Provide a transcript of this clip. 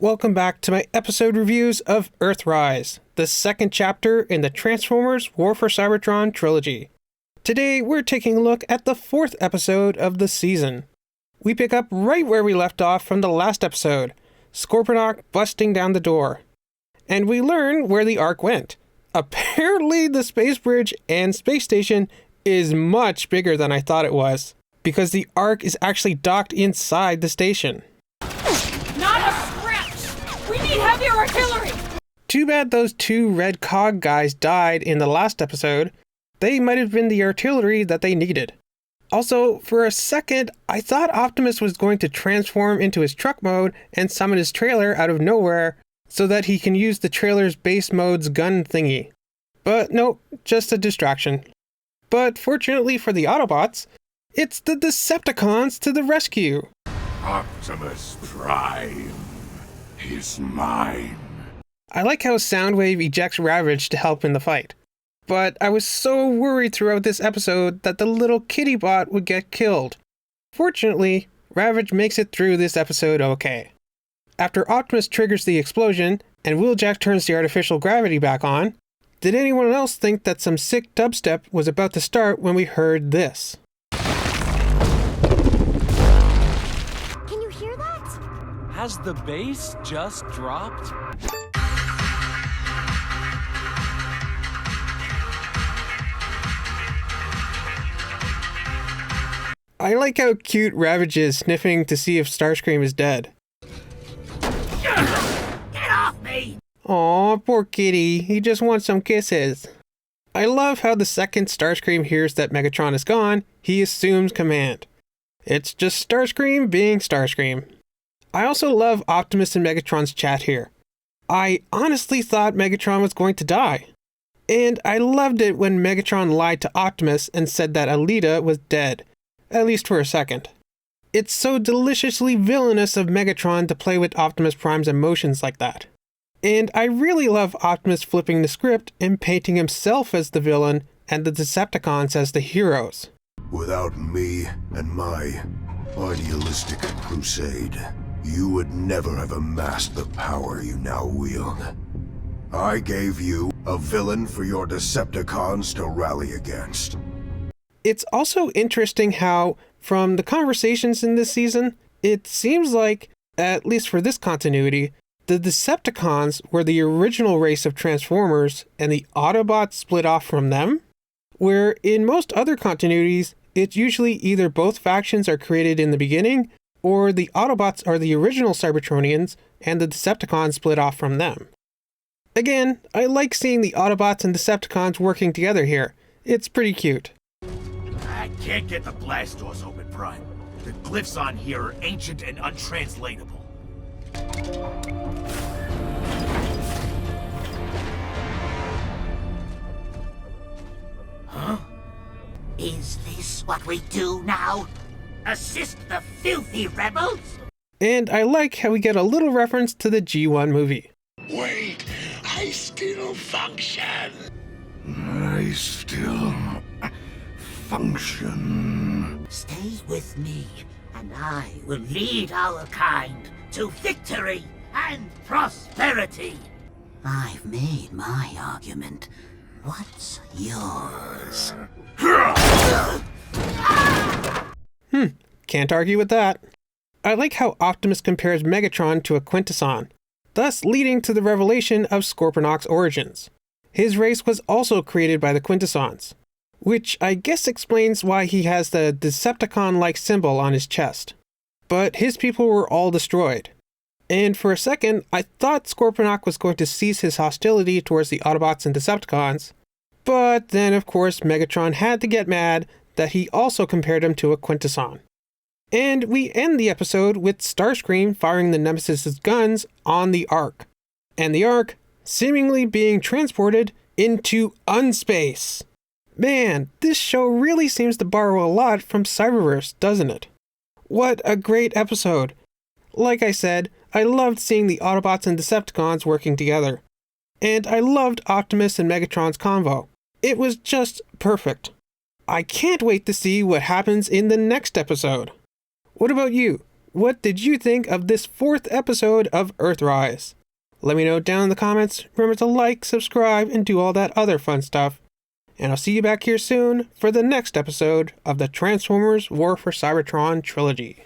Welcome back to my episode reviews of Earthrise, the second chapter in the Transformers War For Cybertron Trilogy. Today, we're taking a look at the fourth episode of the season. We pick up right where we left off from the last episode, Scorponok busting down the door. And we learn where the Ark went. Apparently, the space bridge and space station is much bigger than I thought it was, because the Ark is actually docked inside the station. We need heavier artillery! Too bad those two red cog guys died in the last episode. They might have been the artillery that they needed. Also, for a second, I thought Optimus was going to transform into his truck mode and summon his trailer out of nowhere so that he can use the trailer's base mode's gun thingy. But nope, just a distraction. But fortunately for the Autobots, it's the Decepticons to the rescue. Optimus Prime is mine. I like how Soundwave ejects Ravage to help in the fight. But I was so worried throughout this episode that the little kitty bot would get killed. Fortunately, Ravage makes it through this episode okay. After Optimus triggers the explosion and Wheeljack turns the artificial gravity back on, did anyone else think that some sick dubstep was about to start when we heard this? Has the bass just dropped? I like how cute Ravage is sniffing to see if Starscream is dead. Get off me! Aw, poor kitty. He just wants some kisses. I love how the second Starscream hears that Megatron is gone, he assumes command. It's just Starscream being Starscream. I also love Optimus and Megatron's chat here. I honestly thought Megatron was going to die. And I loved it when Megatron lied to Optimus and said that Alita was dead. At least for a second. It's so deliciously villainous of Megatron to play with Optimus Prime's emotions like that. And I really love Optimus flipping the script and painting himself as the villain and the Decepticons as the heroes. Without me and my idealistic crusade, you would never have amassed the power you now wield. I gave you a villain for your Decepticons to rally against. It's also interesting how, from the conversations in this season, it seems like, at least for this continuity, the Decepticons were the original race of Transformers and the Autobots split off from them, where in most other continuities, it's usually either both factions are created in the beginning, or the Autobots are the original Cybertronians and the Decepticons split off from them. Again, I like seeing the Autobots and Decepticons working together here. It's pretty cute. I can't get the blast doors open, Prime. The glyphs on here are ancient and untranslatable. Huh? Is this what we do now? Assist the filthy rebels? And I like how we get a little reference to the G1 movie. Wait, I still function. I still function. Stay with me, and I will lead our kind to victory and prosperity. I've made my argument. What's yours? Can't argue with that. I like how Optimus compares Megatron to a Quintesson, thus leading to the revelation of Scorponok's origins. His race was also created by the Quintessons, which I guess explains why he has the Decepticon-like symbol on his chest. But his people were all destroyed. And for a second, I thought Scorponok was going to cease his hostility towards the Autobots and Decepticons, but then of course Megatron had to get mad that he also compared him to a Quintesson. And we end the episode with Starscream firing the Nemesis' guns on the Ark, and the Ark seemingly being transported into unspace. Man, this show really seems to borrow a lot from Cyberverse, doesn't it? What a great episode. Like I said, I loved seeing the Autobots and Decepticons working together. And I loved Optimus and Megatron's convo. It was just perfect. I can't wait to see what happens in the next episode. What about you? What did you think of this 4th episode of Earthrise? Let me know down in the comments. Remember to like, subscribe, and do all that other fun stuff. And I'll see you back here soon for the next episode of the Transformers War for Cybertron Trilogy.